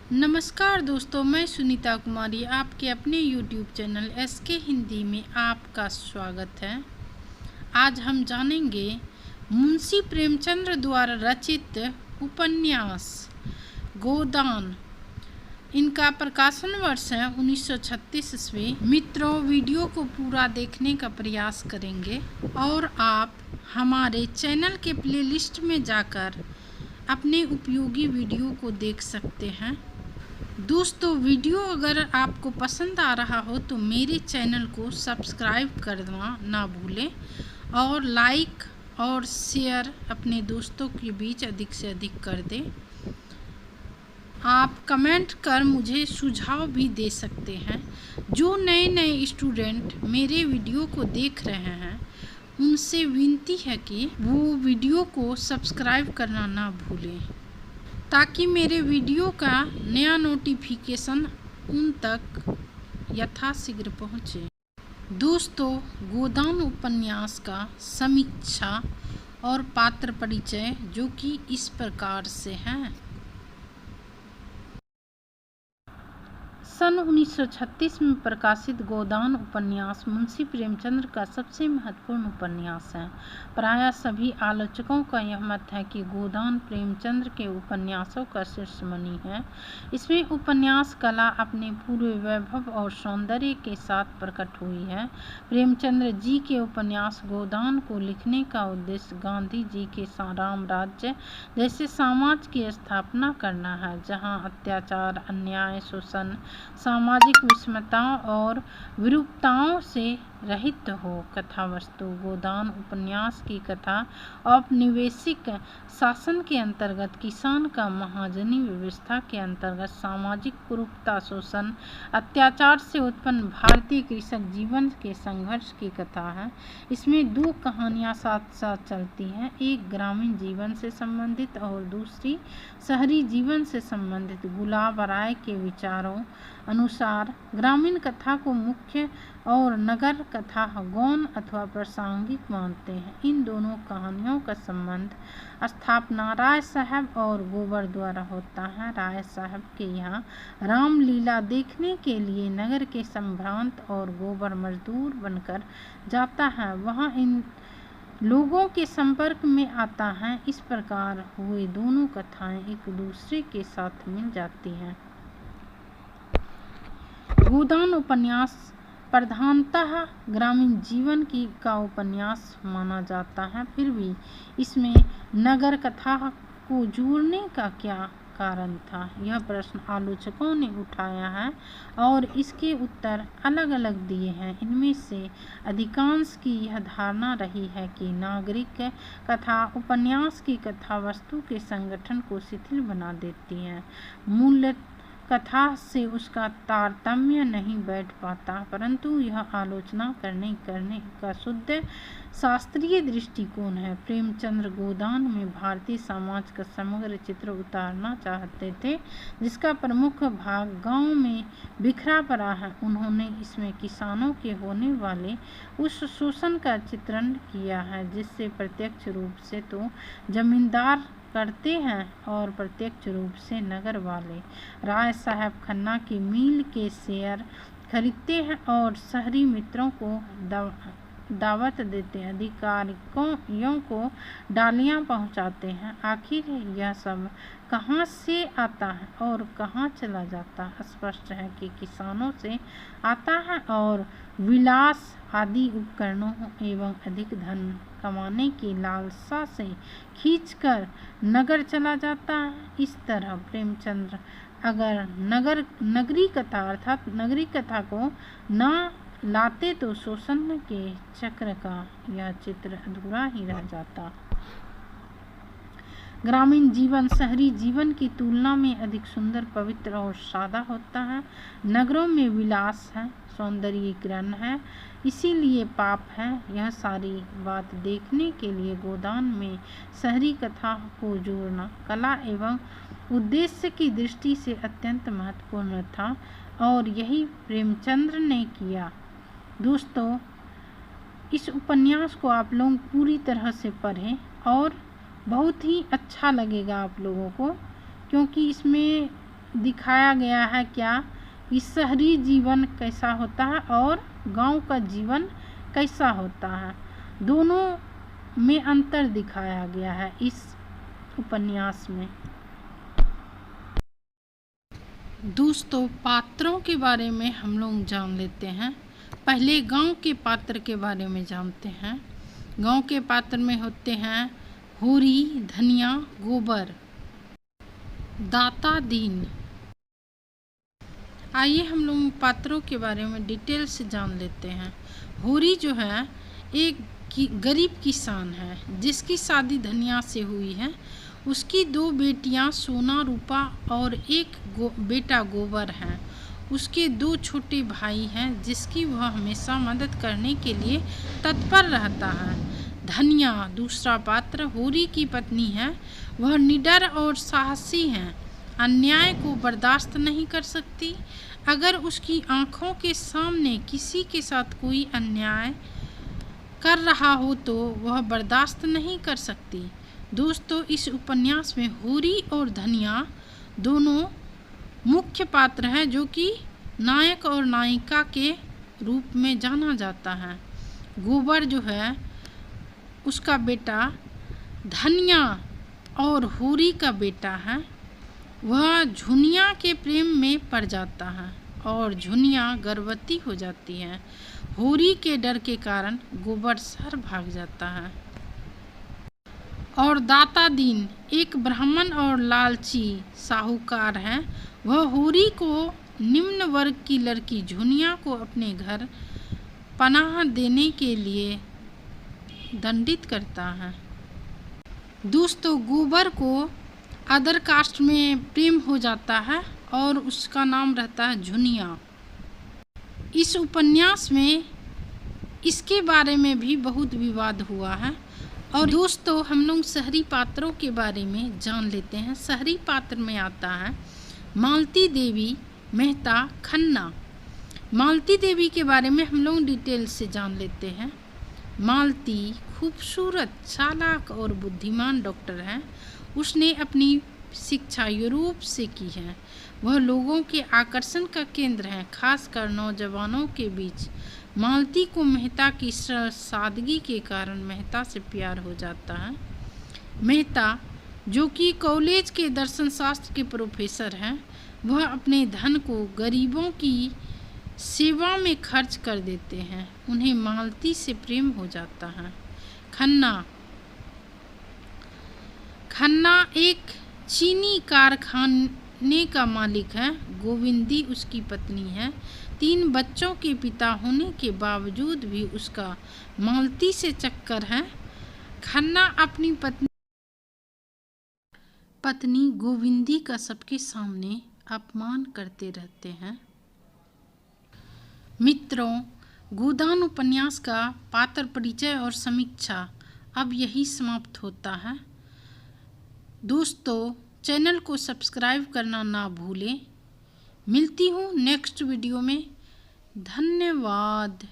नमस्कार दोस्तों, मैं सुनीता कुमारी आपके अपने YouTube चैनल SK हिंदी में आपका स्वागत है। आज हम जानेंगे मुंशी प्रेमचंद्र द्वारा रचित उपन्यास गोदान। इनका प्रकाशन वर्ष है 1936 ईस्वी। मित्रों, वीडियो को पूरा देखने का प्रयास करेंगे और आप हमारे चैनल के प्लेलिस्ट में जाकर अपने उपयोगी वीडियो को देख सकते हैं। दोस्तों, वीडियो अगर आपको पसंद आ रहा हो तो मेरे चैनल को सब्सक्राइब करना ना भूलें और लाइक और शेयर अपने दोस्तों के बीच अधिक से अधिक कर दें। आप कमेंट कर मुझे सुझाव भी दे सकते हैं। जो नए स्टूडेंट मेरे वीडियो को देख रहे हैं उनसे विनती है कि वो वीडियो को सब्सक्राइब करना ना भूलें ताकि मेरे वीडियो का नया नोटिफिकेशन उन तक यथाशीघ्र पहुँचे। दोस्तों, गोदान उपन्यास का समीक्षा और पात्र परिचय जो कि इस प्रकार से है। सन 1936 में प्रकाशित गोदान उपन्यास मुंशी प्रेमचंद्र का सबसे महत्वपूर्ण उपन्यास है। प्रायः सभी आलोचकों का यह मत है कि गोदान प्रेमचंद्र के उपन्यासों का शिरोमणि है। इसमें उपन्यास कला अपने पूरे वैभव और सौंदर्य के साथ प्रकट हुई है। प्रेमचंद्र जी के उपन्यास गोदान को लिखने का उद्देश्य गांधी जी के राम राज्य जैसे समाज की स्थापना करना है, जहाँ अत्याचार, अन्याय, शोषण, सामाजिक विषमताओं और विरूपताओं से रहित हो। कथा वस्तु गोदान उपन्यास की कथा औपनिवेशिक शासन के अंतर्गत किसान का महाजनी व्यवस्था के अंतर्गत सामाजिक कुरूपता, शोषण, अत्याचार से उत्पन्न भारतीय कृषक जीवन के संघर्ष की कथा है। इसमें दो कहानियां साथ साथ चलती हैं, एक ग्रामीण जीवन से संबंधित और दूसरी शहरी जीवन से संबंधित। गुलाब राय के विचारों अनुसार ग्रामीण कथा को मुख्य और नगर कथा गौण अथवा प्रासंगिक मानते हैं। इन दोनों कहानियों का संबंध स्थापना राय साहब और गोबर द्वारा होता है। राय साहब के यहाँ रामलीला देखने के लिए नगर के संभ्रांत और गोबर मजदूर बनकर जाता है, वहाँ इन लोगों के संपर्क में आता है। इस प्रकार हुए दोनों कथाएं एक दूसरे के साथ मिल जाती हैं। गोदान उपन्यास प्रधानतः ग्रामीण जीवन का उपन्यास माना जाता है, फिर भी इसमें नगर कथा को जोड़ने का क्या कारण था, यह प्रश्न आलोचकों ने उठाया है और इसके उत्तर अलग अलग दिए हैं। इनमें से अधिकांश की यह धारणा रही है कि नागरिक कथा उपन्यास की कथा वस्तु के संगठन को शिथिल बना देती है। मूल कथा से उसका तारतम्य नहीं बैठ पाता, परंतु यह आलोचना करने का शुद्ध शास्त्रीय दृष्टिकोण है। प्रेमचंद्र गोदान में भारतीय समाज का समग्र चित्र उतारना चाहते थे, जिसका प्रमुख भाग गांव में बिखरा पड़ा है। उन्होंने इसमें किसानों के होने वाले उस शोषण का चित्रण किया है जिससे प्रत्यक्ष रूप से तो जमींदार करते हैं और प्रत्यक्ष रूप से नगर वाले। राय साहब खन्ना की मिल के शेयर खरीदते हैं और शहरी मित्रों को दावत देते हैं, अधिकारियों को डालियां पहुंचाते हैं। आखिर यह सब कहां से आता है और कहां चला जाता है? स्पष्ट है कि किसानों से आता है और विलास आदि उपकरणों एवं अधिक धन कमाने की लालसा से खींचकर नगर चला जाता है। इस तरह प्रेमचंद्र अगर नगरी कथा अर्थात नगरी कथा को न लाते तो शोषण के चक्र का यह चित्र अधूरा ही रह जाता। ग्रामीण जीवन शहरी जीवन की तुलना में अधिक सुंदर, पवित्र और सादा होता है। नगरों में विलास है, सौंदर्यीकरण है, इसीलिए पाप है। यह सारी बात देखने के लिए गोदान में शहरी कथा को जोड़ना कला एवं उद्देश्य की दृष्टि से अत्यंत महत्वपूर्ण था और यही प्रेमचंद्र ने किया। दोस्तों, इस उपन्यास को आप लोग पूरी तरह से पढ़ें और बहुत ही अच्छा लगेगा आप लोगों को, क्योंकि इसमें दिखाया गया है क्या कि शहरी जीवन कैसा होता है और गांव का जीवन कैसा होता है। दोनों में अंतर दिखाया गया है इस उपन्यास में। दोस्तों, पात्रों के बारे में हम लोग जान लेते हैं। पहले गांव के पात्र के बारे में जानते हैं। गांव के पात्र में होते हैं होरी, धनिया, गोबर, दाता, दीन। आइए हम लोग पात्रों के बारे में डिटेल से जान लेते हैं। होरी जो है एक गरीब किसान है जिसकी शादी धनिया से हुई है। उसकी 2 बेटियां सोना, रूपा और एक बेटा गोबर है। उसके 2 छोटे भाई हैं जिसकी वह हमेशा मदद करने के लिए तत्पर रहता है। धनिया दूसरा पात्र होरी की पत्नी है। वह निडर और साहसी है, अन्याय को बर्दाश्त नहीं कर सकती। अगर उसकी आंखों के सामने किसी के साथ कोई अन्याय कर रहा हो तो वह बर्दाश्त नहीं कर सकती। दोस्तों, इस उपन्यास में होरी और धनिया दोनों मुख्य पात्र हैं जो कि नायक और नायिका के रूप में जाना जाता है। गोबर जो है उसका बेटा धनिया और होरी का बेटा है। वह झुनिया के प्रेम में पड़ जाता है और झुनिया गर्भवती हो जाती है। होरी के डर के कारण गोबर शहर भाग जाता है। और दाता दीन एक ब्राह्मण और लालची साहूकार है। वह होरी को निम्न वर्ग की लड़की झुनिया को अपने घर पनाह देने के लिए दंडित करता है। दोस्तों, गोबर को अदर कास्ट में प्रेम हो जाता है और उसका नाम रहता है झुनिया। इस उपन्यास में इसके बारे में भी बहुत विवाद हुआ है। और दोस्तों, हम लोग शहरी पात्रों के बारे में जान लेते हैं। शहरी पात्र में आता है मालती देवी, मेहता, खन्ना। मालती देवी के बारे में हम लोग डिटेल से जान लेते हैं। मालती खूबसूरत, चालाक और बुद्धिमान डॉक्टर है। उसने अपनी शिक्षा यूरोप से की है। वह लोगों के आकर्षण का केंद्र है, खासकर नौजवानों के बीच। मालती को मेहता की सादगी के कारण मेहता से प्यार हो जाता है। मेहता जो कि कॉलेज के दर्शन शास्त्र के प्रोफेसर हैं, वह अपने धन को गरीबों की सेवा में खर्च कर देते हैं। उन्हें मालती से प्रेम हो जाता है। खन्ना एक चीनी कारखाने का मालिक है। गोविंदी उसकी पत्नी है। 3 बच्चों के पिता होने के बावजूद भी उसका मालती से चक्कर है। खन्ना अपनी पत्नी गोविंदी का सबके सामने अपमान करते रहते हैं। मित्रों, गोदान उपन्यास का पात्र परिचय और समीक्षा अब यही समाप्त होता है। दोस्तों, चैनल को सब्सक्राइब करना ना भूलें। मिलती हूँ नेक्स्ट वीडियो में। धन्यवाद।